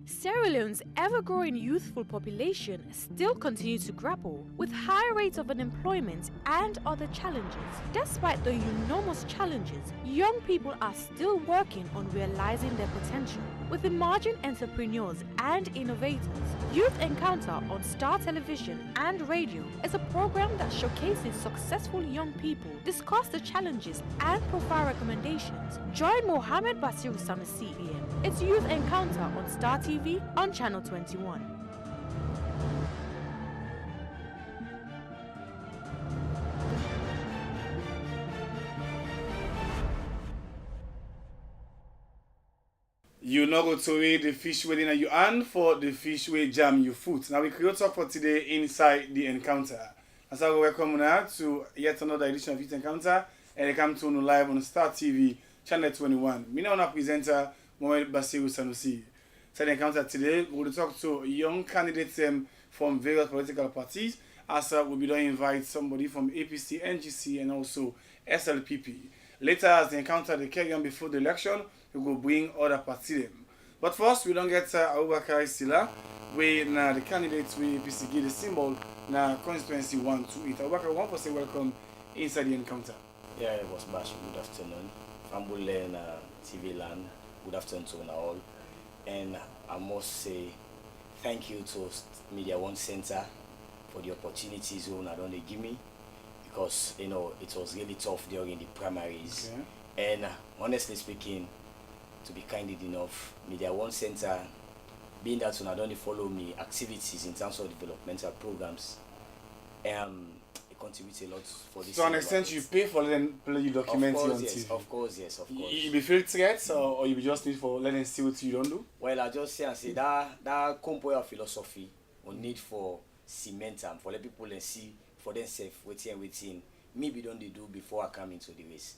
Sierra Leone's ever-growing youthful population still continues to grapple with high rates of unemployment and other challenges. Despite the enormous challenges, young people are still working on realizing their potential. With emerging entrepreneurs and innovators, Youth Encounter on Star Television and Radio is a program that showcases successful young people, discuss the challenges, and provide recommendations. Join Mohammed Basir Sanusi PM. It's Youth Encounter on Star TV on Channel 21. You know go to weigh the fish within you hand for the fish way jam your foot. Now we create talk for today inside the encounter. As I welcome now to yet another edition of Youth Encounter, and I come to you live on Star TV Channel 21. Me now presenter Mohamed Basiru Sanusi. So the encounter today we will talk to young candidates from various political parties. As we'll be going to invite somebody from APC, NGC, and also SLPP. Later, as the encounter they carry on before the election, we will bring other parties. But first, we don't get Abubakar Sila, where the candidates we APC give the symbol na constituency 1 to it. Abubakar, one person welcome inside the encounter. Yeah, it was Bash. Good afternoon. Fambule and TV land. Good afternoon to all. And I must say thank you to Media One Center for the opportunities not only give me, because it was really tough during the primaries. Okay. And honestly speaking, to be kind enough, Media One Center, being that to not only follow me activities in terms of developmental programs, it contributes a lot for this. To an extent, you pay for them play you document on yes, TV. Of course, yes, of course. You be feel threats or you be just need for letting see what you don't do? Well, I just say and say that component of philosophy we need for cement and for the people and see for themselves waiting. Maybe don't they do before I come into the race.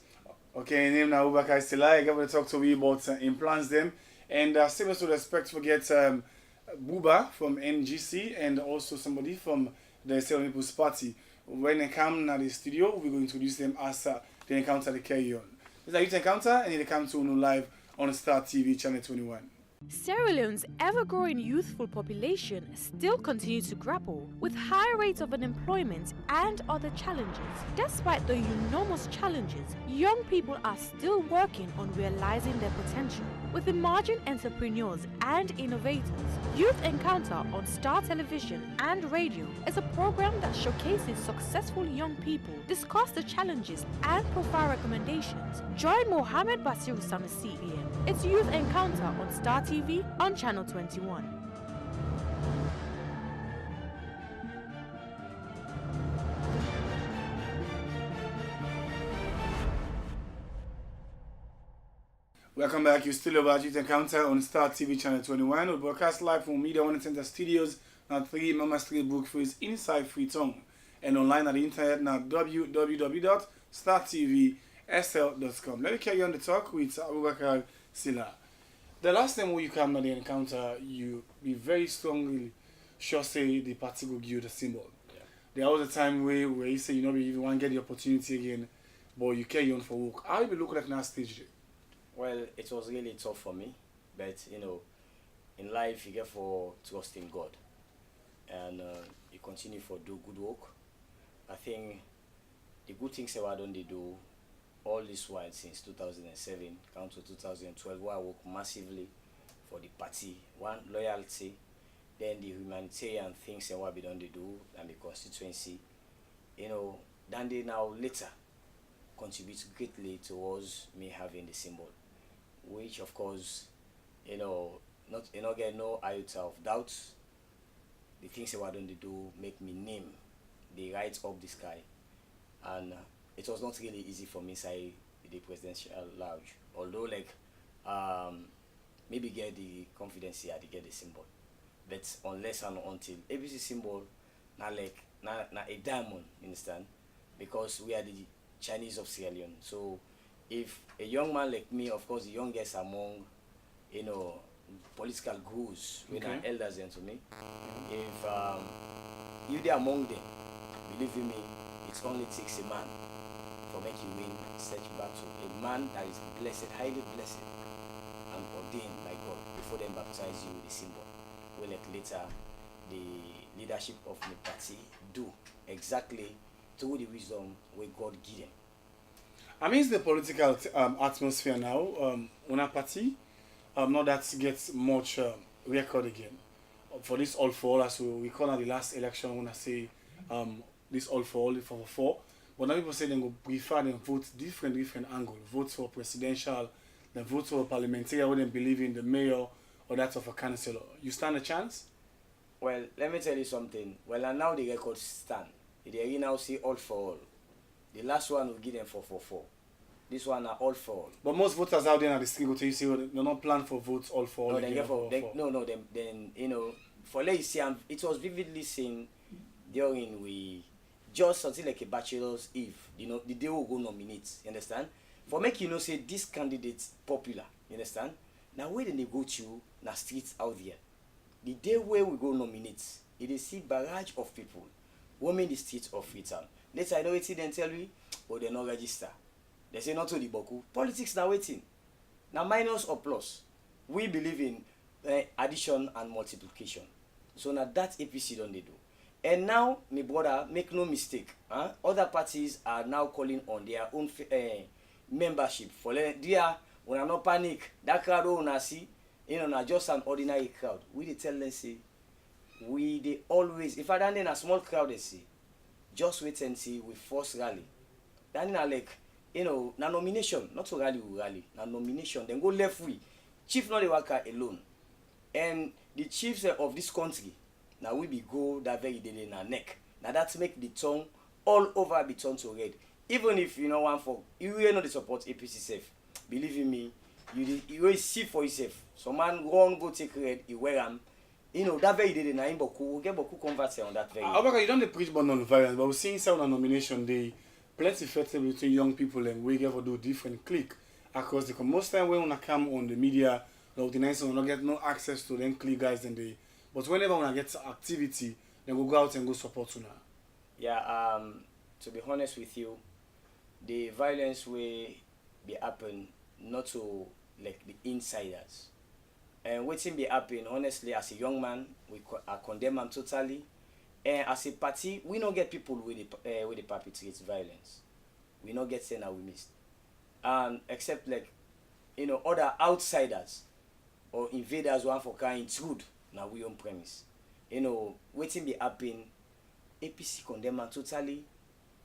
Okay, name now Abubakar Sila. I got to talk to you about implants them. And same with respect, forget Buba from NGC and also somebody from the Sierra People's Party. When they come to the studio, we're going to introduce them as the encounter they carry on. It's a Youth Encounter and they come to you live on Star TV Channel 21. Sierra Leone's ever-growing youthful population still continues to grapple with high rates of unemployment and other challenges. Despite the enormous challenges, young people are still working on realizing their potential. With emerging entrepreneurs and innovators, Youth Encounter on Star Television and Radio is a program that showcases successful young people, discuss the challenges, and provide recommendations. Join Mohammed Basir Sanusi PM. It's Youth Encounter on Star TV on Channel 21. Welcome back. You're still about Youth Encounter on Star TV Channel 21. We broadcast live from Media One Center Studios at 3 Mama Street, Brookfield, inside Freetown, and online at the internet at www.startvsl.com. Let me carry on the talk with Abubakar Sila. The last time when you come to the encounter, you be very strongly sure say the party will give you the symbol. Yeah. There was a time where you say you want to get the opportunity again, but you carry on for work. How you be looking like now stage day? Well, it was really tough for me, but in life you get for trusting God, and you continue for do good work. I think the good things that I don't do all this while since 2007, come to 2012, where I work massively for the party. One, loyalty, then the humanitarian things and what we don't do, and the constituency. Then they now later contribute greatly towards me having the symbol, which of course, not get no iota of doubt. The things that I don't do make me name the right up the sky, and it was not really easy for me inside the presidential lounge. Although maybe get the confidence here to get the symbol, but unless and until ABC symbol, not a diamond, understand? Because we are the Chinese of Sierra Leone. So if a young man like me, of course the youngest among political gurus, when are elders to me, if you there among them, believe in me, it only takes a man for make you win such battle. A man that is blessed, highly blessed and ordained by God. before them baptize you with the symbol. Well, like later, the leadership of the party do exactly through the wisdom where God give them. I mean, it's the political atmosphere now. Una party, not that gets much record again. For this all for all, as we call it the last election, when I say this all for all, for four. But now people say they go prefer them vote different angle. Vote for presidential, then vote for parliamentarian, who they believe in the mayor or that of a councillor. You stand a chance? Well, let me tell you something. Well, and now the record stand. They now see all for all. The last one will give them 444. This one are all for all. But most voters out there at the street go to you say they're not plan for votes all for all. No, then, then you know, for let's say it was vividly seen during we just something like a bachelor's eve, you know, the day we go nominate, you understand? For make you know say this candidate popular, you understand? Now where then they go to na streets out there. The day where we go nominate, it is see barrage of people roaming the streets of Freetown. Later I know it then tell me, but they not register. They say not to the boku. Politics now waiting. Now minus or plus. We believe in addition and multiplication. So now that APC don't they do. And now, my brother, make no mistake. Other parties are now calling on their own membership. For there, when I not panic, that crowd will see, you know, not just an ordinary crowd. We they tell them say, they always, if I don't in a small crowd, they say, just wait and see we force rally. Then in a like, you know, na nomination, not to rally, we rally. Na nomination, then go left way. Chief not the worker alone. And the chiefs of this country, now we be go that very day in our neck. Now that make the tongue all over be turned to red. Even if you know one for you will not support APC safe. Believe in me, you will see for yourself. Some man wrong go take red, you wear them. You know that very day na in boku get boku converts on that very. Obaka, you don't preach about non-violence, but we're seeing some on nomination day plenty effective between young people and we ever do different click across the most time when we come on the media, the nice one not get no access to them click guys and they. But whenever when I get to activity, then we'll go out and go support you now. Yeah, to be honest with you, the violence will be happen not to like the insiders. And waiting be happen, honestly, as a young man, I condemn them totally. And as a party, we don't get people with the perpetrate violence. We don't get saying that we missed. Except like, you know, other outsiders or invaders want for kind intrude. Now we on premise. You know, waiting be happen, APC condemn them totally.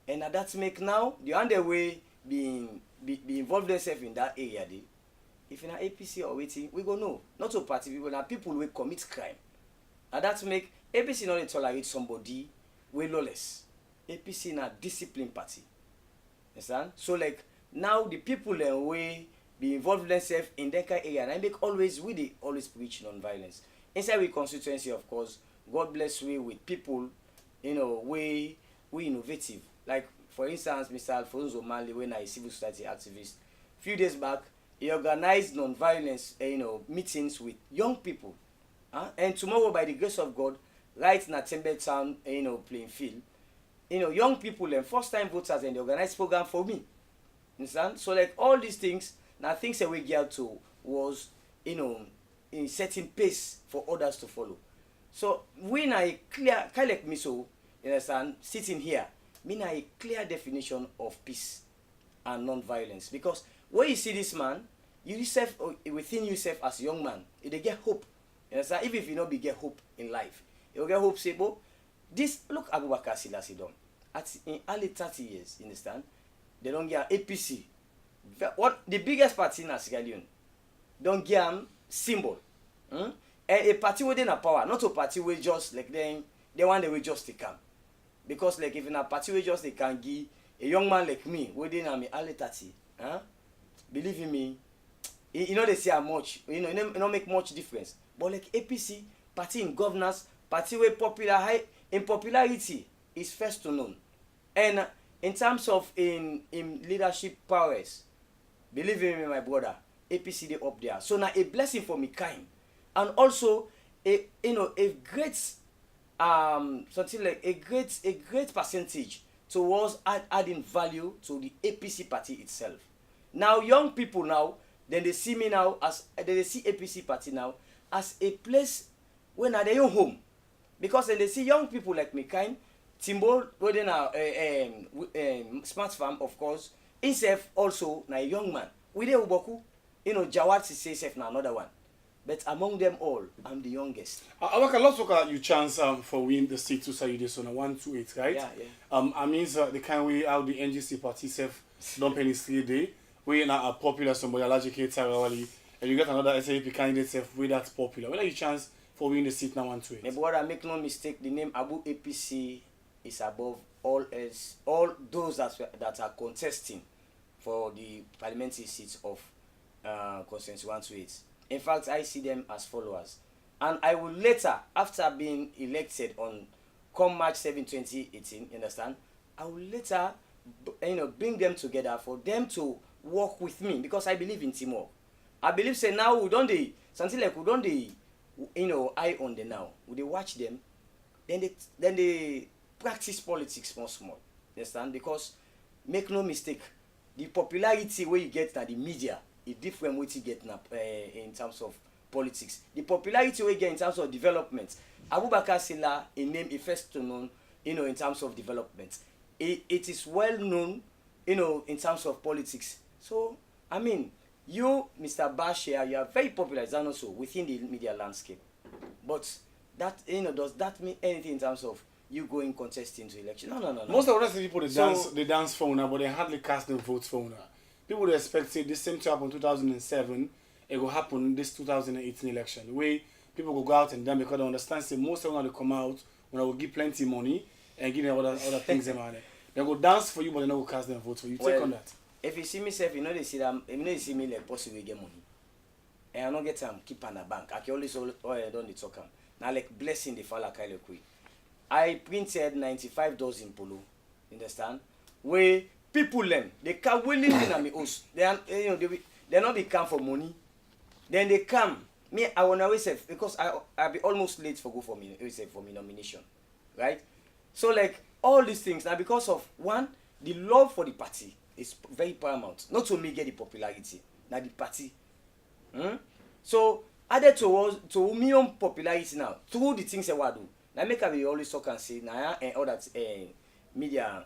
And that make now the other way be involved themselves in that area. If in an APC or waiting, we go no. Not to party people, now people will commit crime. And that make APC not tolerate somebody way lawless. APC na discipline party. Understand? So like now the people way be involved themselves in that kind of area and I make always always preach non-violence. Inside we constituency, of course, God bless we with people, you know, we innovative. Like for instance, Mr. Alfonso Manley, when I civil society activist, few days back, he organized non-violence, you know, meetings with young people. And tomorrow, by the grace of God, right in Tembe Town, you know, playing field, you know, young people and first-time voters, and they organized program for me. Understand? So like all these things, now things that we get to was, you know, in setting pace for others to follow. So when I clear, kind of like me, so you understand, sitting here, mean a clear definition of peace and non-violence. Because when you see this man, you yourself within yourself as a young man, you get hope. You understand? Even if you not be get hope in life, you get hope. Say, but this look Abubakar Selassie done at in early 30 years. You understand? They don't get APC. What the biggest party in Sierra Leone don't get symbol. A party within a power, not a party where just like then they want the way just to come. Because like if in a party where just they can give a young man like me within a early 30, believe in me, you know they see how much, you know, it don't make much difference. But like APC, party in governance, party where popular high in popularity is first to none. And in terms of in leadership powers, believe in me, my brother, APC they up there. So now a blessing for me kind. And also a great something like a great percentage towards adding value to the APC party itself. Now young people now, then they see me now as they see APC party now as a place when na their own home, because when they see young people like me kind Timbo within a smart farm, of course, himself also na a young man. We dey uboku, Jawad say self na another one. But among them all, I'm the youngest. Let's look at your chance for win the seat to say you this on a 128, right? Yeah. I mean the kind way how the NGC party self don't penny still day. We na a popular somebody allergic Tarawali, and you get another SAP candidate self way that's popular. What are your chance for winning the seat now 128? My brother, make no mistake, the name Abu APC is above all else, all those that are contesting for the parliamentary seats of constituency 128. In fact, I see them as followers. And I will later, after being elected on come March 7, 2018, you understand, I will later bring them together for them to work with me, because I believe in teamwork. I believe say now we don't dey something like we don't dey eye on them now. We dey watch them, then they practice politics small. Understand? Because make no mistake, the popularity where you get na the media is different what you get now in terms of politics. The popularity we get in terms of development. Abubakar Silla, a name is first to known, in terms of development. It is well known, in terms of politics. So, I mean, you, Mr. Bashir, you are very popular, is that not so, within the media landscape. But that, does that mean anything in terms of you going contesting to election? No. Most of the rest of the people they dance for una, but they hardly cast them votes for una. People would expect say this same to happen in 2007, it will happen this 2018 election. Where people will go out and dance because they understand say most of them will come out when I will give plenty money and give them other things them money. They go dance for you, but they not go cast them votes for you. Take on that. If you see me self, they see them, they see me like possibly get money. And I don't get them keep on the bank. I can always don't talk them. Now like blessing the fall like I printed 95 dozen polo. Understand? Where people learn, they come willingly in my house. They are, they not be come for money. Then they come. Me, I wanna always say because I be almost late for me nomination, right? So like all these things now because of one, the love for the party is very paramount. Not to me get the popularity, now the party. So added to me own popularity now through the things I want to do. Now make I be always talk and say now and all that media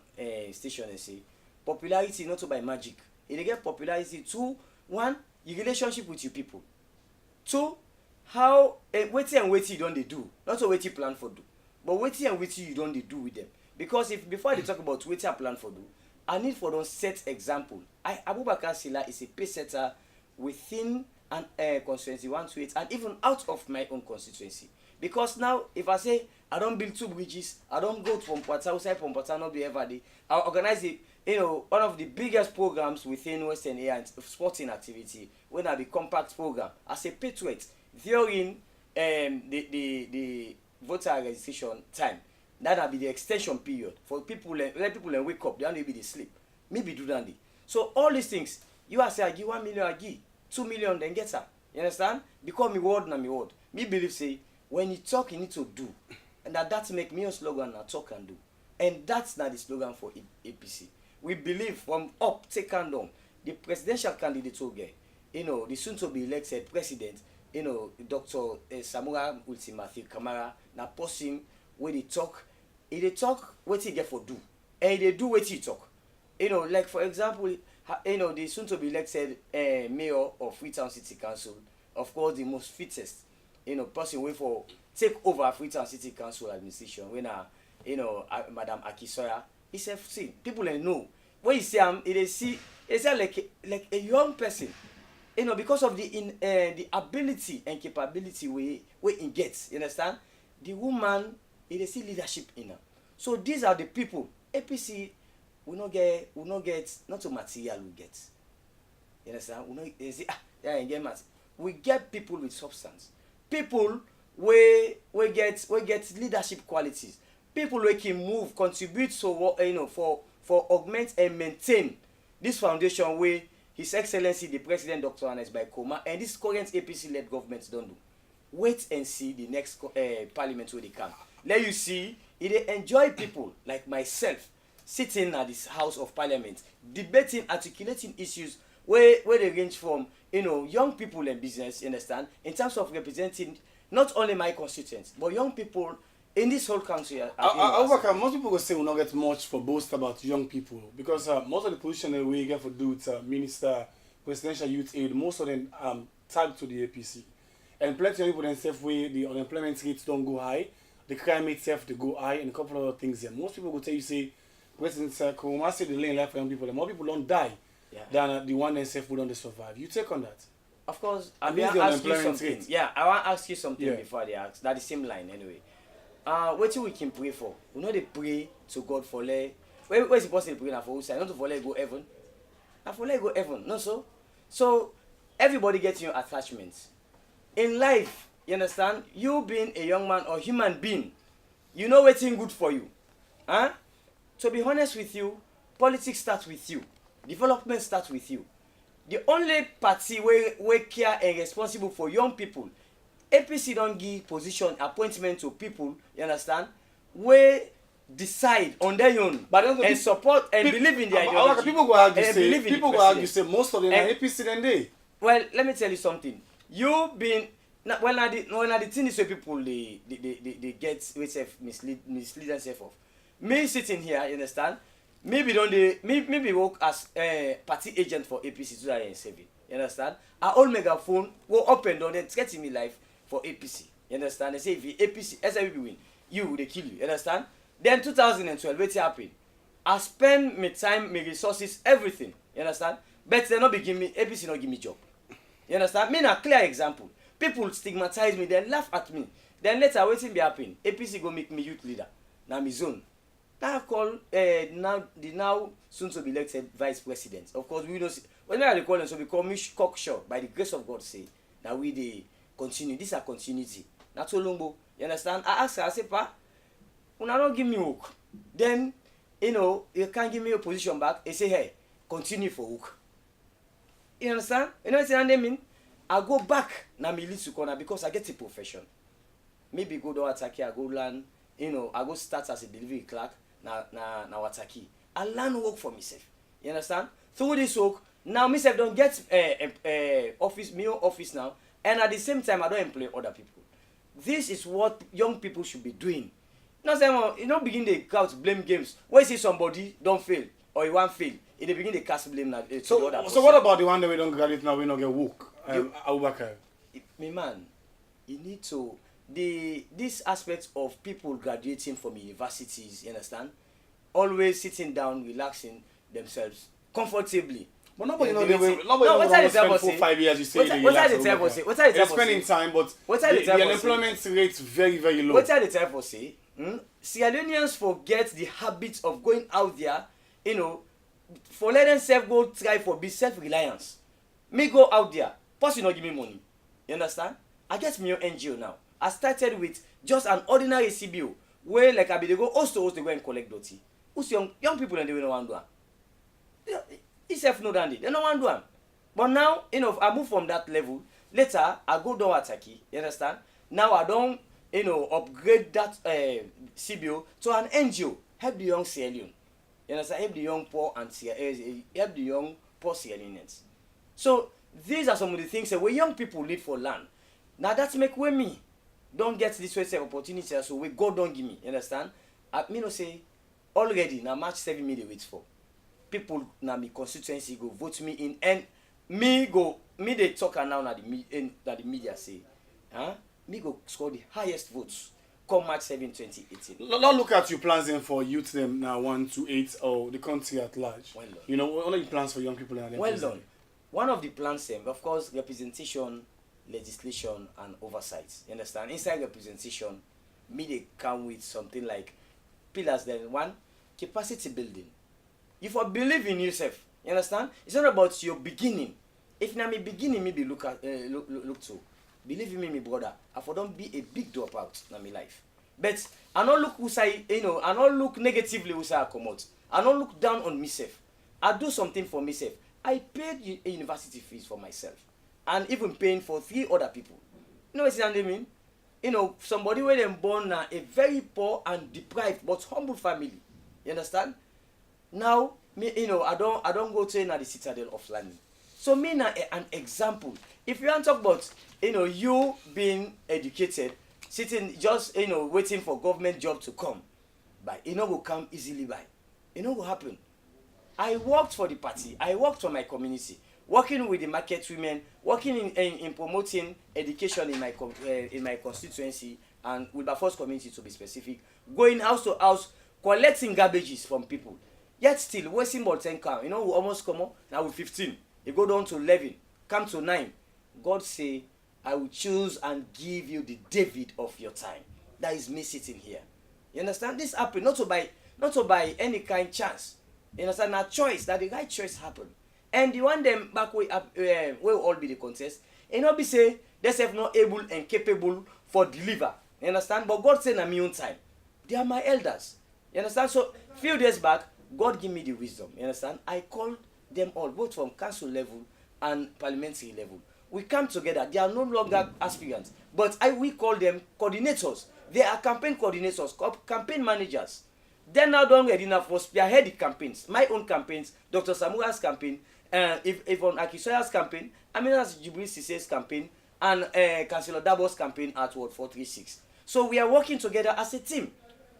station and say popularity not by magic. It get popularity to one, your relationship with your people. Two, how waiting and waiting you don't they do. Not so waiting plan for do. But waiting and waiting you don't they do with them. Because if before they talk about waiting and plan for do, I need for them set example. Abubakar Silla is a pace setter within an constituency 128 and even out of my own constituency. Because now if I say I don't build 2 bridges, I don't go from Pompata, outside Pompata, not be every day. I organize the one of the biggest programs within Western area and sporting activity when I be compact program as a patriot during the voter registration time. That will be the extension period for people. Let people wake up. They don't be they sleep. Maybe do that. So all these things, you are say I give 1 million, I give 2 million, then get her. You understand? Because me word na me word. Me believe say when you talk, you need to do, and that make me a slogan na talk and do, and that's not the slogan for APC. We believe from up, take and down, the presidential candidate will get, the soon to be elected president, Dr. Samura Ulti Matthew Kamara, na person where they talk what he get for do, and they do what he talk. Like for example, the soon to be elected mayor of Freetown City Council, of course the most fittest, person way for take over Freetown City Council administration when Madam Akisoya. He said, see, people know. When you see it's like a young person, because of the ability and capability we in gets. You understand? The woman, they see leadership in her. So these are the people. APC will not get not to material we get. You understand? We get people with substance. People we get leadership qualities. People who can move, contribute to for augment and maintain this foundation where His Excellency the President Dr. Anes Baikoma and this current APC-led government don't do. Wait and see the next parliament where they come. Let you see, it enjoy people like myself sitting at this House of Parliament, debating, articulating issues where they range from young people in business, you understand, in terms of representing not only my constituents, but young people in this whole country. Most people will say we not get much for boast about young people because most of the position that we get for do with minister, presidential youth aid, most of them tagged to the APC. And plenty of people themselves where the unemployment rates don't go high, the crime itself they go high, and a couple of other things here. Most people will tell you say, President Circle, I say the lane life for young people, the more people don't die than the one themselves who don't survive. You take on that. Of course, I will ask you something. Yeah, I want to ask you something before they ask. That's the same line anyway. What we can pray for? We know they pray to God for let. Where is the person praying for? Who not to for let go heaven? And for let go heaven, no so. So everybody gets your attachments in life. You understand? You being a young man or human being, you know what's good for you, huh? To be honest with you, politics starts with you. Development starts with you. The only party where care and responsible for young people, APC don't give position appointment to people, you understand, where decide on their own and support and believe in their ideology. People go argue say most of them are APC than they. Well, let me tell you something. You been when I the thing is where people they get mislead themselves of. Me sitting here, you understand? Maybe work as a party agent for APC 2007. You understand? I hold megaphone, go up and down, then get in me life for APC. You understand? They say if APC, FEB win, they kill you. You understand? Then 2012, what happened? I spend my time, my resources, everything. You understand? But they not be give me APC not give me job. You understand? Me a clear example. People stigmatize me, they laugh at me. Then later, waiting be happen. APC go make me youth leader. Now me zone. Now call now soon to be elected vice president. Of course, we know when they call them, so we call me cocksure by the grace of God. Say now we they continue. This is a continuity. Not so long. You understand? I ask her, I say, Pa, you not give me hook. Then you can't give me a position back. They say, hey, continue for hook. You understand? You know what I mean? I go back now me lead to corner because I get a profession. Maybe go to Wataki, I go learn. I go start as a delivery clerk. Na Wataki. I learn work for myself. You understand? Through this work, now myself don't get my own office now, and at the same time I don't employ other people. This is what young people should be doing. Not saying you don't begin the couch blame games. When you see somebody don't fail or you want fail, they begin the cast blame now. So what about the one that we don't graduate now? We don't get work. Me man, you need to. This aspect of people graduating from universities, you understand, always sitting down, relaxing themselves comfortably. But nobody knows spend 4 5 years. You say what are the type of say? What are the type of spending time, but the unemployment rate is very very low. What are the type of say? Sierra Leoneans forget the habit of going out there, for let themselves go try for be self-reliance. Me go out there, person not give me money. You understand? I get me your NGO now. I started with just an ordinary CBO where like I be they go host to host they go and collect dirty. Who's young people and they don't want to do it. It's self no dandy. They don't want to do it. But now, I move from that level. Later, I go down Ataki. You understand? Now I don't, upgrade that CBO to an NGO. Help the young Sierra Leone. You understand? Help the young poor and help the young poor Sierra Leoneans. So these are some of the things that where young people need for land. Now that's make way me. Don't get this way of opportunity so we God don't give me. You understand? I mean say already now March 7 me they wait for. People now me constituency go vote me in and me they talk now that the media say. Me go score the highest votes come March 7, 2018. Let's look at your plans then for youth them now 1 to 8 or the country at large. Well done. What are your plans for young people in Well done. One of the plans of course representation, legislation and oversight. You understand? Inside representation, they come with something like pillars. Then one, capacity building. You for believe in yourself. You understand? It's not about your beginning. If now me beginning, maybe look to. Believe in me, my brother. I for don't be a big dropout in my life. But I don't look who say, I don't look negatively who say I come out. I don't look down on myself. I do something for myself. I paid a university fees for myself. And even paying for 3 other people. You know what I mean? Somebody where them born a very poor and deprived but humble family. You understand? Now, me, I don't go to the citadel of learning. So me na an example. If you want to talk about, you being educated, sitting just, waiting for government job to come, but it no go come easily by. It no go happen. I worked for the party. I worked for my community, working with the market women, working in promoting education in my constituency and Wilberforce community to be specific, going house to house, collecting garbages from people. Yet still, wasting about 10 come. We almost come up, now with 15. You go down to 11, come to 9. God say, I will choose and give you the David of your time. That is me sitting here. You understand? This happened not to by any kind chance. You understand? Now choice, that the right choice happened. And the one them back way up will all be the contest. And not be say they self not able and capable for deliver. You understand? But God said in my own time. They are my elders. You understand? So few days back, God give me the wisdom. You understand? I called them all, both from council level and parliamentary level. We come together. They are no longer aspirants, but we call them coordinators. They are campaign coordinators, campaign managers. They now don't ready enough for spearhead the campaigns. My own campaigns, Dr. Samura's campaign, Yvonne Akisoya's campaign, Amina's Jibril Sisse's campaign, and Councillor Dabo's campaign at Ward 436. So we are working together as a team.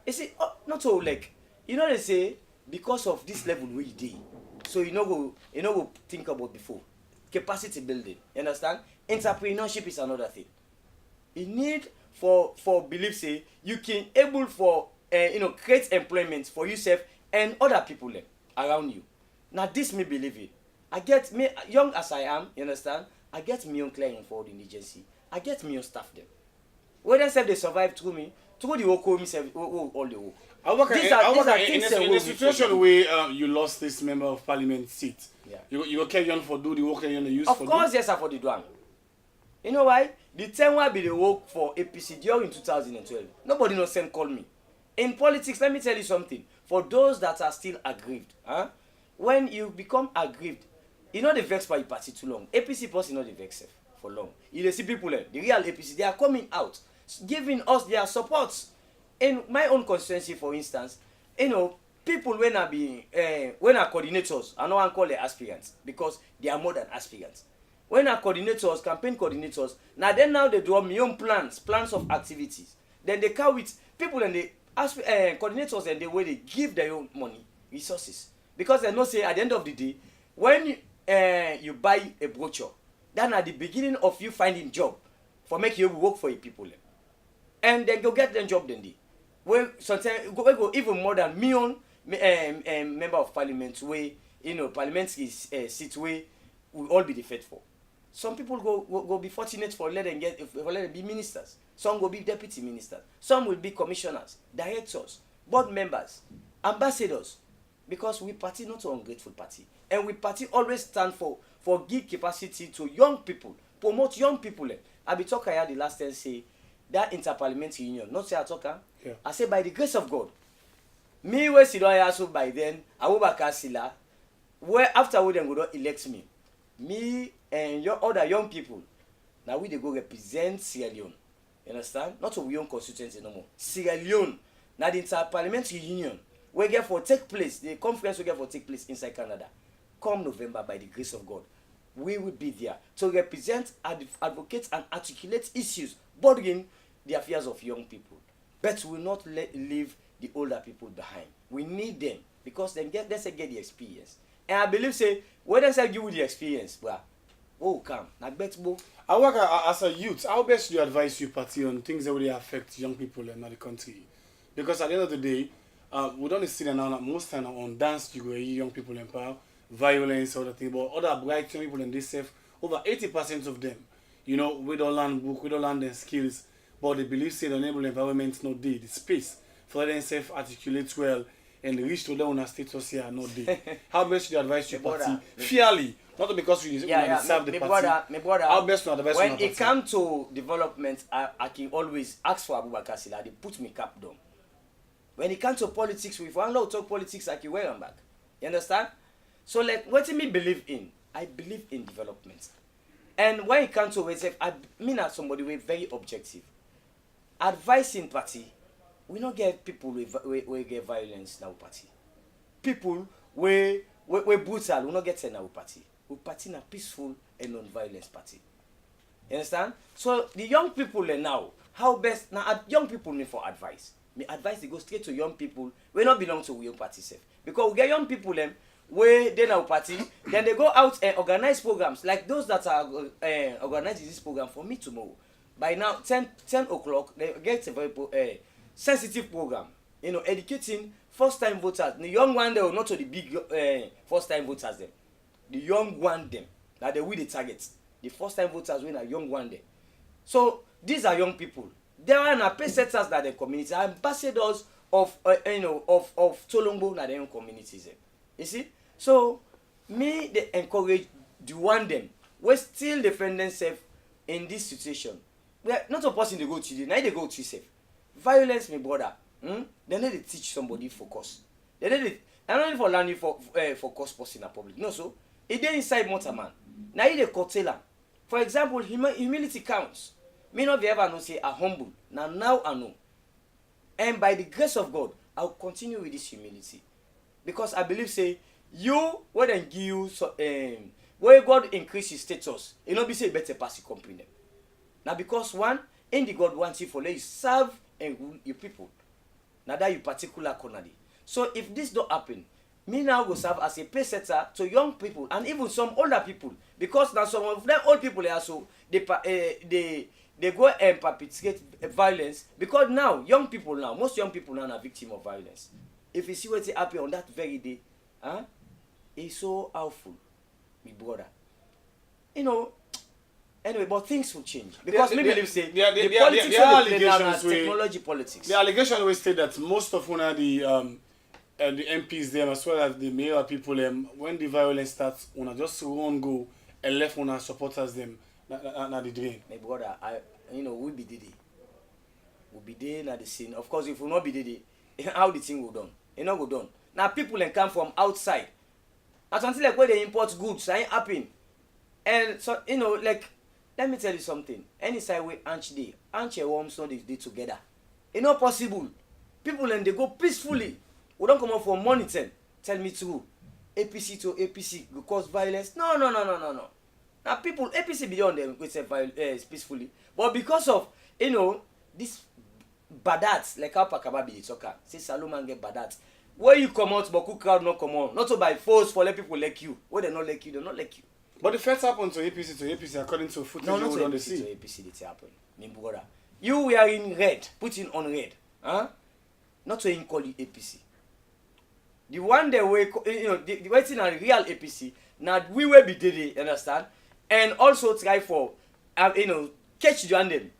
You see, not so like, they say, because of this level we did, so you know go think about before. Capacity building, you understand? Entrepreneurship is another thing. You need for belief say you can able for create employment for yourself and other people around you. Now this me believe it. I get me young as I am, you understand? I get me own client for the agency. I get me own staff them. Whether they survive through me, through the work all the work. These are things in a situation where you lost this member of parliament seat. Yeah. You will carry on for do the work and you use of for course, do? yes, I for the one. You know why? The time I be the work for APC during 2012. Nobody no send call me. In politics, let me tell you something. For those that are still aggrieved, when you become aggrieved, the vex by your party too long. APC person the vex for long. You see people, the real APC, they are coming out, giving us their support. In my own constituency, for instance, people when I coordinators, I know I call them aspirants because they are more than aspirants. When are coordinators, campaign coordinators, now they draw me own plans of activities. Then they come with people and the coordinators and the way they give their own money, resources. Because they know say at the end of the day, when you buy a brochure, then at the beginning of you finding job for make you work for your people. And then go get them job then they. Well, sometimes go even more than me own member of parliament where parliament is seat where we all be the faithful. Some people go be fortunate for let them be ministers. Some will be deputy ministers. Some will be commissioners, directors, board members, ambassadors. Because we party not an ungrateful party, and we party always stand for give capacity to young people, promote young people. I be talking here the last time say that interparliamentary union. Not say I talk. Yeah. I say by the grace of God. Me we sit down here by then, Abubakar Sila, where after we then go to elect me. Me and your other young people, now we they go represent Sierra Leone. You understand? Not of young constituency no more. Sierra Leone. Now the interparliamentary union we get for take place, the conference we get for take place inside Canada. Come November by the grace of God. We will be there to represent, advocate and articulate issues bothering the affairs of young people. But we will not leave the older people behind. We need them because they get the experience. And I believe say when they say give you the experience, come. I bet I work as a youth. How best do you advise your party on things that really affect young people in the country? Because at the end of the day, we don't see them now most time on dance you go young people in power, violence, other things, but other bright young people in this self, over 80% of them, we don't learn book, we don't learn their skills, but they believe say the enable environment not there, the space for them self-articulate well and reach to their status here not there. How best do you advise your party? Fairly, not because you serve the party. Brother, how best to advise when it comes to development, I can always ask for Abubakar Sila, they put me cap down. When it comes to politics, if one law talk politics, I can wear them back. You understand? So like what me believe in, I believe in development. And when it comes to myself, I mean as somebody with very objective. Advising party, we not get people we get violence in our party. People we brutal, we not get in our party. we party in a peaceful and non-violence party. You understand? So the young people now, how best now young people need for advice. Me advice they go straight to young people. We not belong to young party self. Because we get young people where they now party, then they go out and organize programs like those that are organizing this program for me tomorrow. By now 10 o'clock they get a very sensitive program. You know, educating first-time voters. The young one they will not to the big first-time voters them. The young one them that they will the target. The first-time voters when a young one them. So these are young people. They are not pace setters that the community ambassadors of of Tolombo na their own communities. You see? So me they encourage the one them we still defend themselves in this situation. We are not a person they go to the now they go to safe. Violence, my brother. They need to teach somebody focus. They need to not for learning for focus person in public. No, so it dey inside motorman. Now you dey curtail. For example, humility counts. Me not be ever know say I'm humble. Now I know. And by the grace of God, I'll continue with this humility. Because I believe say you when then give you where God increase his status, it not be say better pass your company. Now because one, in the God wants you for let you serve and rule your people. Now that you particular corner. So if this don't happen, me now go serve as a pace setter to young people and even some older people. Because now some of them old people also they go and perpetrate violence because now young people now most young people now are victim of violence. If you see what happen on that very day, it's so awful, my brother. You know. Anyway, but things will change because me believe say the politics of the technology politics. The allegation will state that most of the MPs them as well as the mayor people when the violence starts, una just run go and left una supporters them na the drain. My brother, we be there. We be there na the scene. Of course, if we not be there, how the thing will done? It not go done. Now people can come from outside. As until like where they import goods, ain't happen. And so like. Let me tell you something. Any side way Anchi and Worms not they together. It's not possible. People and they go peacefully. We don't come out for money. Tell me true. APC to APC because violence. No. Now people APC beyond them with violence peacefully. But because of this badats like how Pakaba be talker. Say Salomon get badats. Where you come out, but who crowd not come on. Not so by force for let people like you. Where they not like you, they not like you. But the first happened to APC according to footage no, not to APC to APC it happened. My brother. You were in red, putting on red. Not to call you APC. The one that we the waiting on real APC, now we will be did understand? And also try for catch the them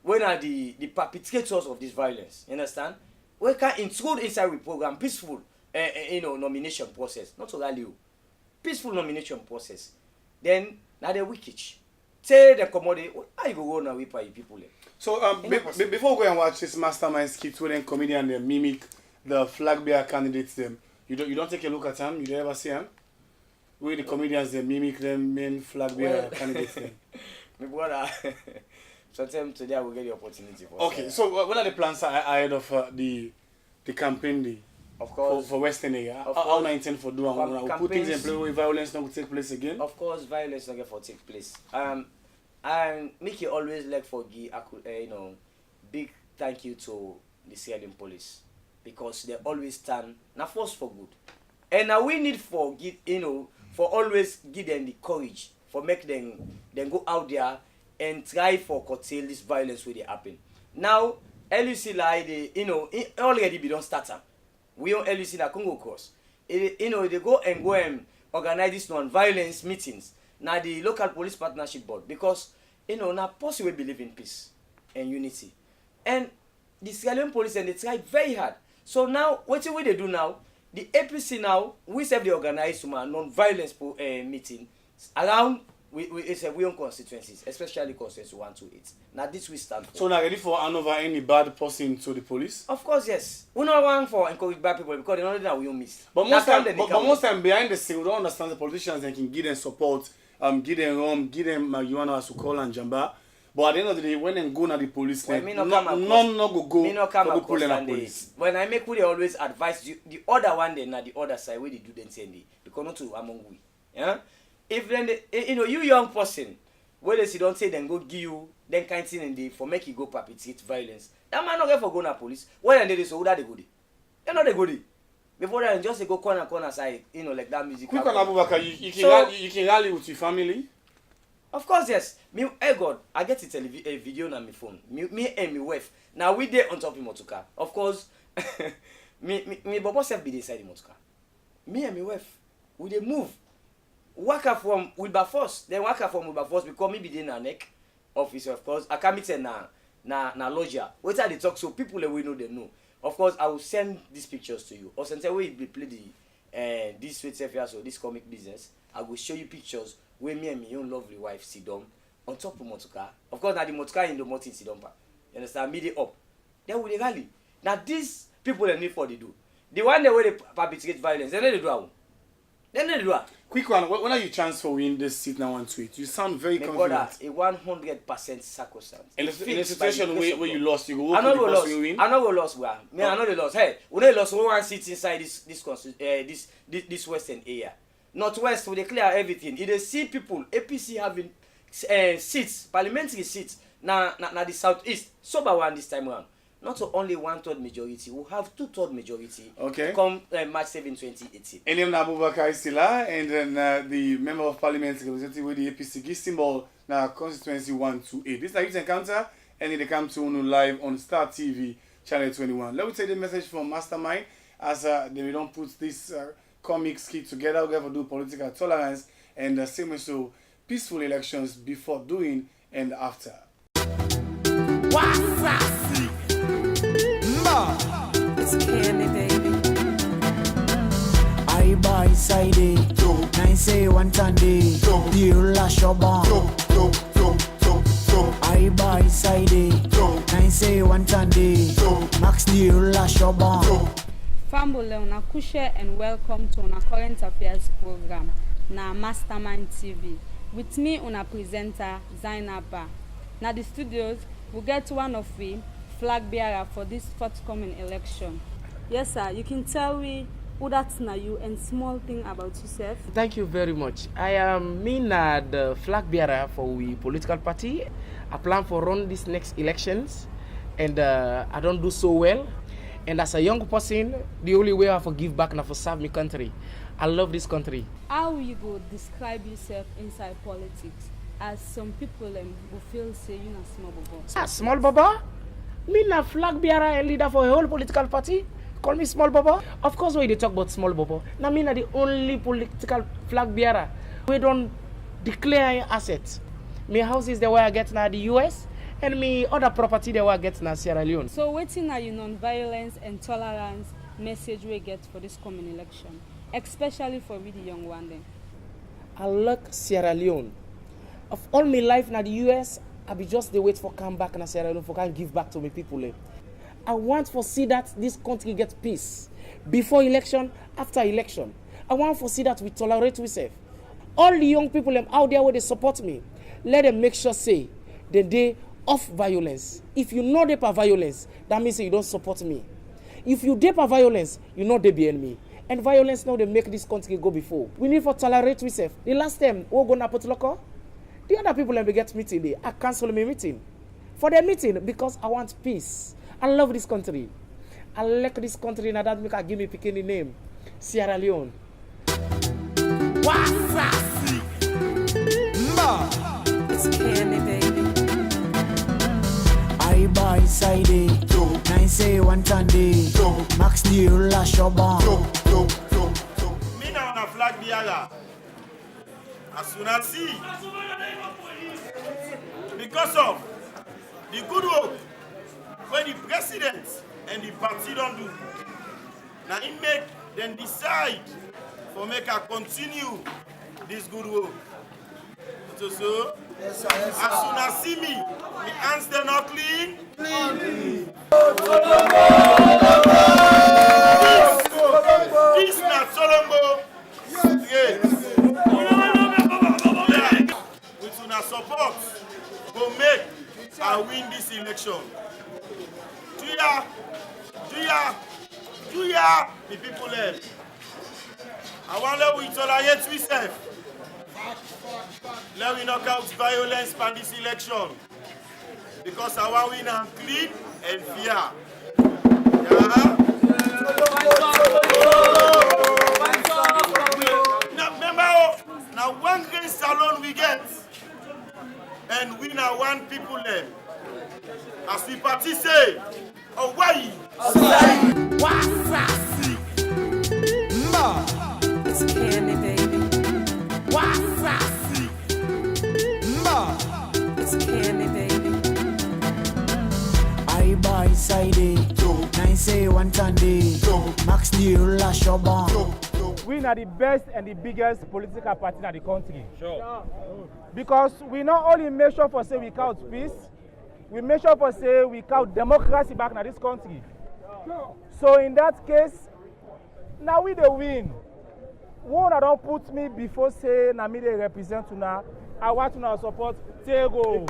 when are the perpetrators of this violence. You understand? We can intrude inside the program peaceful nomination process. Not to rally you. Peaceful nomination process. Then now the wicked. Say the commodity. How you go now with people? So before we go and watch this mastermind skit where then comedian they mimic the flag bearer candidates them. You don't take a look at them. You don't ever see them. Where the comedians they mimic them main flag bearer candidates them. My brother. Sometime today I will get the opportunity for. Okay, so what are the plans ahead of the campaign day? Of course. For Western area. How I intend for doing? We'll put things in place where violence not will take place again. Of course, violence not going to take place. And make it always like for give big thank you to the Sierra Leone police because they always stand now force for good. And now we need for for always give them the courage for make them go out there and try for curtail this violence where they happen. Now LUC like they already be don't start them. We on LUC na Congo Cross. They go and organize this non-violence meetings. Now the local police partnership board because now possibly believe in peace and unity. And the Sierra Leone police and they try very hard. So now what they do now? The APC now we have the organized non-violence meeting around we own constituencies, especially constituency 128. Now this we stand for. So now ready for hand over any bad person to the police? Of course, yes. We not want for encourage bad people because they know that we don't miss. But most time behind the scene, we don't understand the politicians and can give them support, give them rum, give them marijuana as we call and jamba. But at the end of the day, when they go to the police, none go for people in the police. When I make, we always advise you, the other one, then the other side, where they do them send it because not to among we. Yeah. if then you young person, whether they don't say then go give you then kind thing in the for make you go perpetrate violence. That man not get for go na police. When they so who that they go dey? They not they go dey. Before that just go corner side, like that music. Quick on Abubakar, you can rally with your family. Of course, yes. Me, God, I get a video on my phone. Me and my wife. Now we there on top of motoka. Of course, me Bobo self be inside the motoka. Me and my wife, we dey move. Waka from Wilberforce, then waka from Wilberforce because me be there na neck office. Of course, I can meet na lodger. Wait till they talk so people that we know they know. Of course, I will send these pictures to you. Or since we play the this sweet self so this comic business, I will show you pictures where me and my own lovely wife sit down on top of motoka. Of course, now the motoka in the mountain sit down. You understand? Mid up. Then we rally. Now these people they need for they do. The one that way they perpetrate violence, then they do it. Then they do it. Quick one. When are you transferring this seat now onto it? You sound very confident. A 100% sacrosanct. In a situation where you lost, you go. I know we lost. I know we lost. Well, me, I know they lost. Hey, we they lost. We want seats inside this western area. Northwest, we declare everything. If they see people, APC having seats, parliamentary seats, na the southeast, sober one this time around. Not only 1/3 majority, we have 2/3 majority. Okay. Come March 7, 2018. And then Abubakar Isila, and then the member of parliament representative with the APC give symbol now constituency 128. This is a youth encounter, and they come to live on Star TV channel 21. Let me take the message from Mastermind as they don't put this comic skit together. We have to do political tolerance and same so peaceful elections before, doing, and after. It's candy, baby. I buy side I say one Sunday. You lash your bomb. I buy side I say one Sunday. Max you lash your bomb. Fambule una kushe and welcome to una current affairs program na Mastermind TV. With me una presenter Zainaba. Na the studios we get one of we flag bearer for this forthcoming election. Yes sir, you can tell me who that's na you and small thing about yourself. Thank you very much. I am the flag bearer for we political party. I plan for run this next elections and I don't do so well. And as a young person, the only way I have to give back now for serve my country. I love this country. How you go describe yourself inside politics? As some people will feel say you na small baba. Small baba? Me na flag bearer and leader for a whole political party. Call me small baba. Of course, when they talk about small baba, now me na the only political flag bearer. We don't declare assets. My houses the way I get now the US, and me other property the way I get now Sierra Leone. So waiting are you non-violence and tolerance message we get for this coming election, especially for the young one then? I like Sierra Leone. Of all my life now the US, I be just the wait for come back in Sierra Leone for can give back to my people. I want to see that this country get peace before election, after election. I want to see that we tolerate ourselves. All the young people out there where they support me, let them make sure say the day of violence. If you know they for violence, that means you don't support me. If you dey for violence, you know they be enemy. And violence now they make this country go before. We need to tolerate ourselves. The last time we go na put local. The other people let me get meeting there. I cancel my meeting. For the meeting because I want peace. I love this country. I like this country and that make I give me picking the name. Sierra Leone. It's candy, baby. I buy side I say one Sunday. Max you lash your bomb. Me now on a flag bearer. As soon as see, because of the good work when the president and the party don't do, now it make them decide for make a continue this good work. So yes, sir, yes, sir. As soon as see me, my hands they not clean. This not Solombo. With una support, go make and win this election. Juya, the people left. I want to we tolerate ourselves. Let we knock out violence for this election. Because our win and clean and fair. Yeah? Now remember, now one grain salon we get, and we now one people there. As we party say, oh why? It's candy, baby. It's candy, baby. I buy side nine say one Sunday. Max the lash your bond. We are the best and the biggest political party in the country. Sure. Because we not only make sure for say we count peace, we make sure for say we count democracy back in this country. So in that case, now we the win. One don't put me before say na me they represent to now. I want to now support Tego.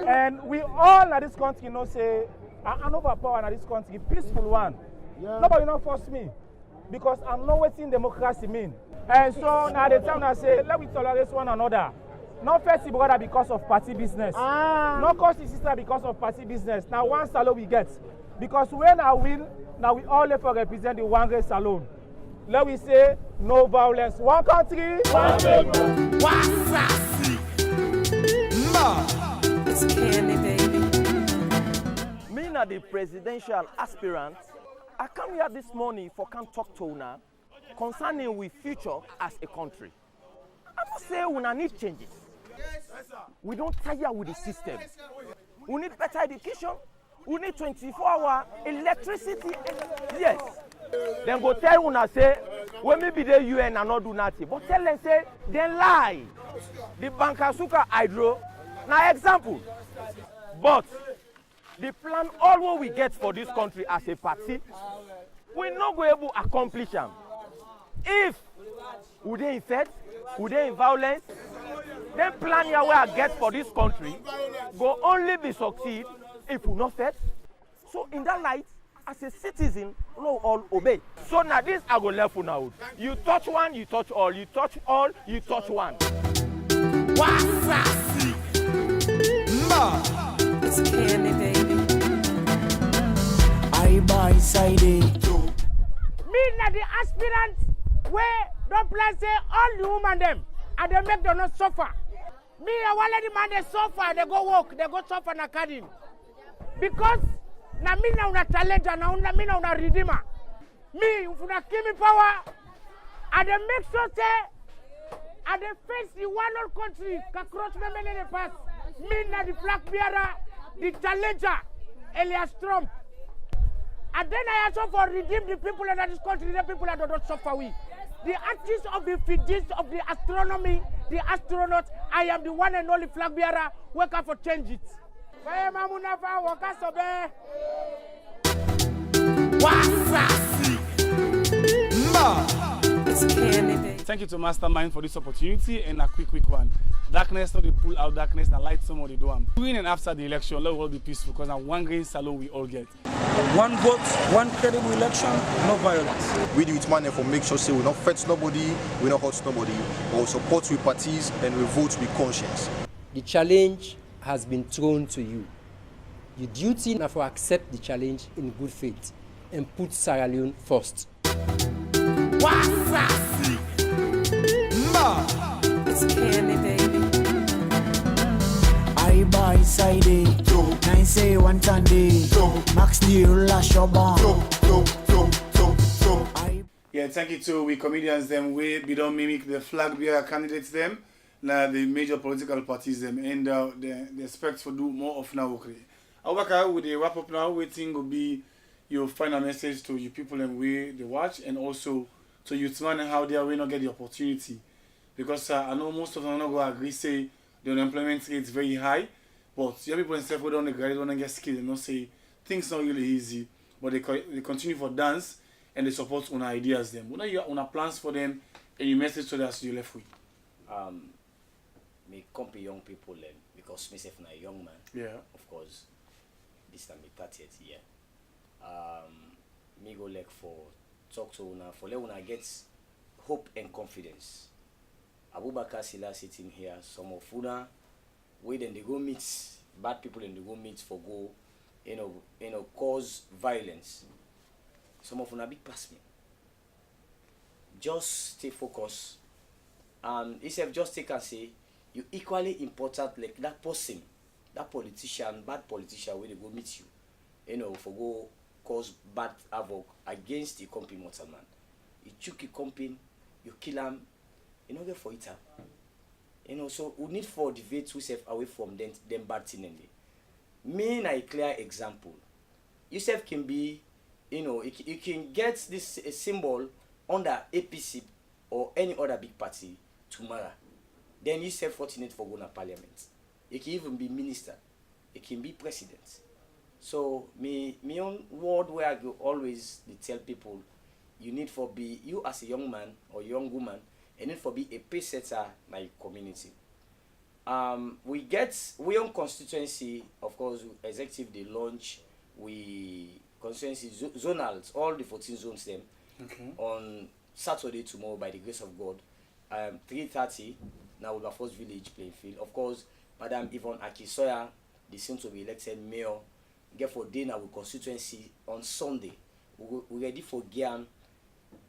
And we all in this country know say I'm overpowered in this country, peaceful one. Yeah. Nobody not force me because I know what democracy mean. And so now the time I say let we tolerate one another. Not first brother because of party business. Not cause sister because of party business. Now one salon we get. Because when I win, now we all left for represent the one great salon. Let we say no violence. One country, one people. It's candy, baby. Me na the presidential aspirant. I come here this morning for come talk to una concerning we future as a country. I must say we need changes. We don't tire with the system. We need better education. We need 24-hour electricity. Yes. Then go tell una say, when maybe the UN and not do nothing. But tell them say, they lie. The Bankasuka hydro, now example. But the plan, all what we get for this country as a party, we not go able to accomplish them. If we dey in threat, we dey in violence, then plan here where I get for this country go only be succeed if we not threat. So in that light, as a citizen, we all obey. So now this I go left for now. You touch one, you touch all. You touch all, you touch one. It's candy, baby. I buy side Me na the aspirant where don't plan say all the women them and they make them not suffer. Me I want let the man they suffer, they go work, they go suffer na garden. Because na me na una talent and na me na una redeemer. Me if una give me power and they make sure say and they face the one old country can cross me in the past. Me na the flag bearer, the challenger, Elias Trump. And then I also for redeem the people in this country, the people that do not suffer we. The artists of the physics, of the astronomy, the astronauts, I am the one and only flag bearer, work out for change it. It's candy, baby. Thank you to Mastermind for this opportunity and a quick one. Darkness not they pull out darkness, and light somebody do them. During and after the election, let all be peaceful because now one grain salon we all get. One vote, one credible election, no violence. We do it man for make sure say we not fetch nobody, we not hurt nobody, but we support with parties and we vote with conscience. The challenge has been thrown to you. Your duty now for accept the challenge in good faith and put Sierra Leone first. It's candy, baby. I buy side nine say one Sunday. Max the lash your bond. Yeah, thank you to we comedians them we don't mimic the flag bearer candidates them, now the major political parties them and they expect to do more of now. Okay. However, with the wrap up now, waiting will be your final message to you people and we they watch and also to youth man and how they will not get the opportunity. Because I know most of them not going to agree say the unemployment rate is very high, but young people themselves don't graduate, don't get skilled, and not say things not really easy, but they continue for dance and they support on ideas them. What are your plans for them and your message to us you left with? Me compare young people then because myself na a young man. Yeah. Of course, this time me 30th year. Me go like for talk to una for let una get hope and confidence. Abubakar Silla sitting here, some of Una, where then they go meet bad people and they go meet for go, cause violence. Some of Una big pass me. Just stay focused. If just take and say, you equally important like that person, that politician, bad politician, where they go meet you, for go cause bad havoc against the company mortal man. You choke the company, you kill him, you know get for it. So we need for the vet yourself away from them bad thing. Me na a clear example. Yourself can be, you can get this symbol under APC or any other big party tomorrow. Then you say fortunate for going to parliament. It can even be minister. It can be president. So me own word where I go always tell people, you need for be you as a young man or young woman, you need for be a pace setter in my community. We own constituency, of course, executive they launch, we constituency zonals, all the 14 zones them on Saturday tomorrow by the grace of God. 3:30 now with our first village playing field. Of course, Madam Yvonne Akisoya, the soon to be elected mayor, get for dinner with constituency on Sunday. We ready for Gian,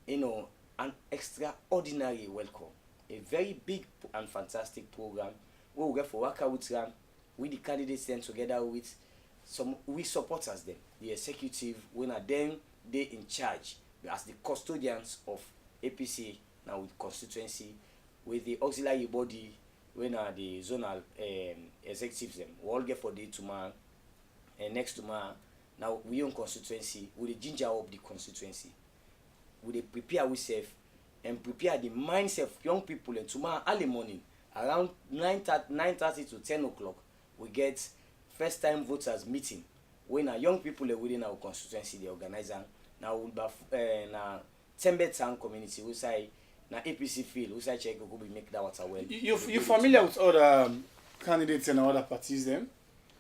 an extraordinary welcome. A very big and fantastic program. We will get for work with them, with the candidates then together with some we supporters them. The executive, when are them they in charge as the custodians of APC now with constituency, with the auxiliary body when are the zonal executives them. We all get for day tomorrow and next tomorrow. Now we own constituency with the ginger up the constituency. We prepare ourselves and prepare the mindset of young people, and tomorrow early morning around 9:30 to 10 o'clock we get first time voters meeting when our young people are within our constituency they organize now we'll na Tembe Town community we say na APC field we say check go be make that water well. You familiar with other candidates and other parties then?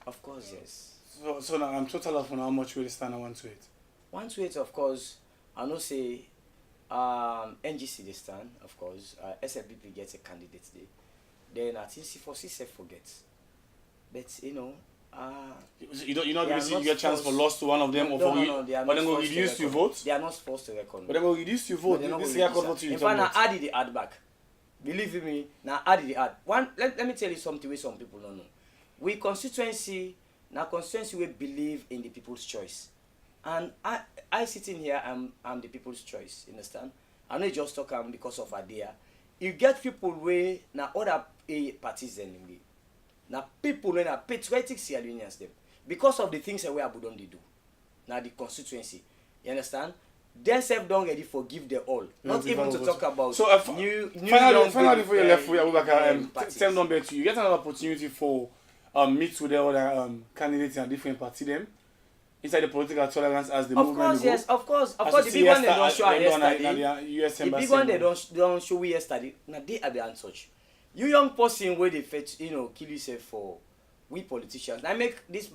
Of course, yes. So now I'm total of how much will stand on 128? 128, of course. I know say NGC they stand, of course. SFBP gets a candidate there. Then I think C4C forgets. But you're not going to get a chance for loss to one of them, but then go reduce your vote. They are not supposed to reckon. But then go reduce your vote. This record vote you. In fact, now add the ad back. Believe me, now add the ad. Let me tell you something which some people don't know. We constituency we believe in the people's choice, and I sitting here I'm the people's choice. You understand? I know just talk because of idea. You get people where now other parties than me. Now people when are patriotic Sierra Leoneans them because of the things that we are don't do. Now the constituency, you understand? Themselves don't ready forgive them all. Not even to talk about new finally before you left with Abubakar, tell them to you get another opportunity for meet with the other candidates and different party them inside the political tolerance as the movement go. Of course. The big one they don't show yesterday. The big one they don't show we yesterday. Now they are the untouched. You young person where they fetch, kill yourself for we politicians. I make this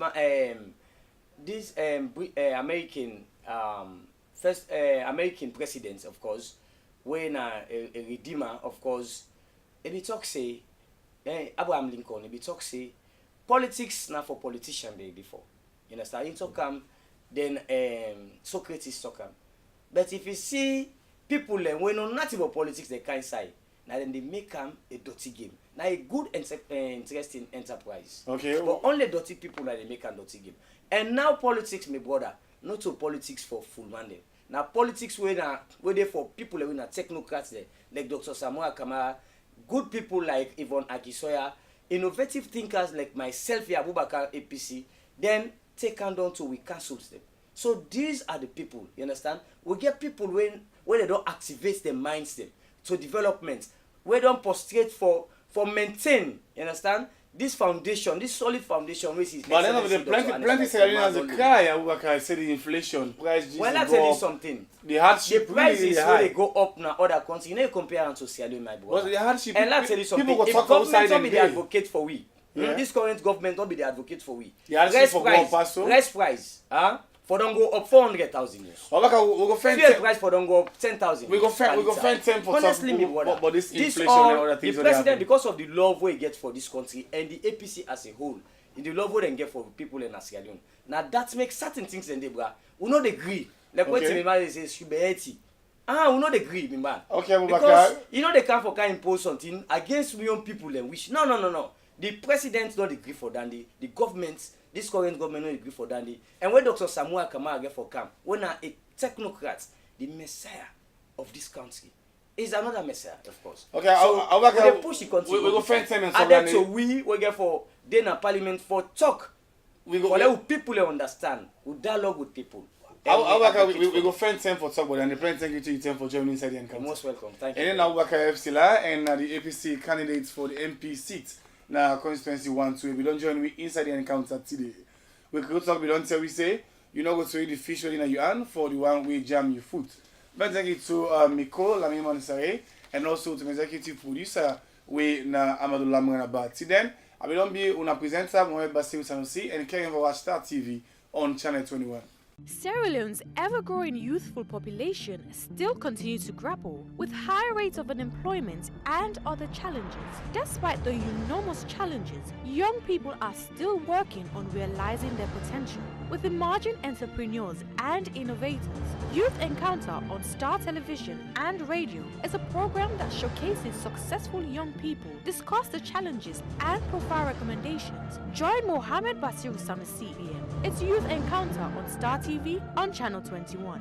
American first American president, of course, when a redeemer, of course, and he talk say Abraham Lincoln, he talk say politics not for politician before. You understand? He talk then Socrates talk But if you see people when know nothing about politics, they can't say. Now then they make a dirty game. Now a good interesting enterprise. Okay. But only dirty people that they make a dirty game. And now politics, my brother, not so politics for full man. Now politics where they for people who are technocrats there, like Dr. Samuel Kamara, good people like Yvonne Akisoya, innovative thinkers like myself here, Abubakar APC, then take on down to we cancel them. So these are the people, you understand? We get people when they don't activate their minds them to development. We don't prostrate for maintain, you understand? This foundation, this solid foundation, which is. But then plenty Sierra Leoneans cry. Abubakar say the inflation price. Well, I tell you something. The hardship. The prices when they go up now other countries, you know, compare them to Sierra Leone, my brother. But the hardship. And let's tell you something. If government don't be the advocate for we, this current government don't be the advocate for we. The hardship for price, for don't go up 400,000 years. We go find fuel price for don't go up 10,000. We go find 10 for honestly, some, me brother. but this inflation all, and other things. The president, because of the love we get for this country and the APC as a whole, the love we get for people in Sierra Leone. Now that makes certain things in the bra. We not agree. Like what me man says, Shubeti. We not agree, me man. Okay, because you know they come for kind impose something against million people and wish. No. The president don't agree for Dandy. The government, this current government don't agree for Dandy. And when Dr. Samuel Kamara get for camp, when a technocrat, the messiah of this country, is another messiah, of course. Okay, so we push the country. We go find time and so so we get for then a parliament for talk. We go let people understand. We dialogue with people. We go find time for talk, but and the president thank you to you for joining inside the encounter. You're most welcome. Thank you. And then Abubakar F. and the APC candidates for the MP seat. Now constituency 1-2. We don't join me inside the encounter today. We could talk, we don't tell we say, you know go to eat the fish in your hand for the one we jam your foot. But thank you to Miko, Lami Mansare, and also to my executive producer, we na Amadou Lamrana Bat. Then I will be una presenter Mohamed Bassirou Sanusi and caring for Star TV on Channel 21. Sierra Leone's ever-growing youthful population still continues to grapple with high rates of unemployment and other challenges. Despite the enormous challenges, young people are still working on realizing their potential. With emerging entrepreneurs and innovators, Youth Encounter on Star Television and Radio is a program that showcases successful young people, discuss the challenges, and provide recommendations. Join Mohamed Bassirou Sanusi. It's Youth Encounter on Star TV on Channel 21.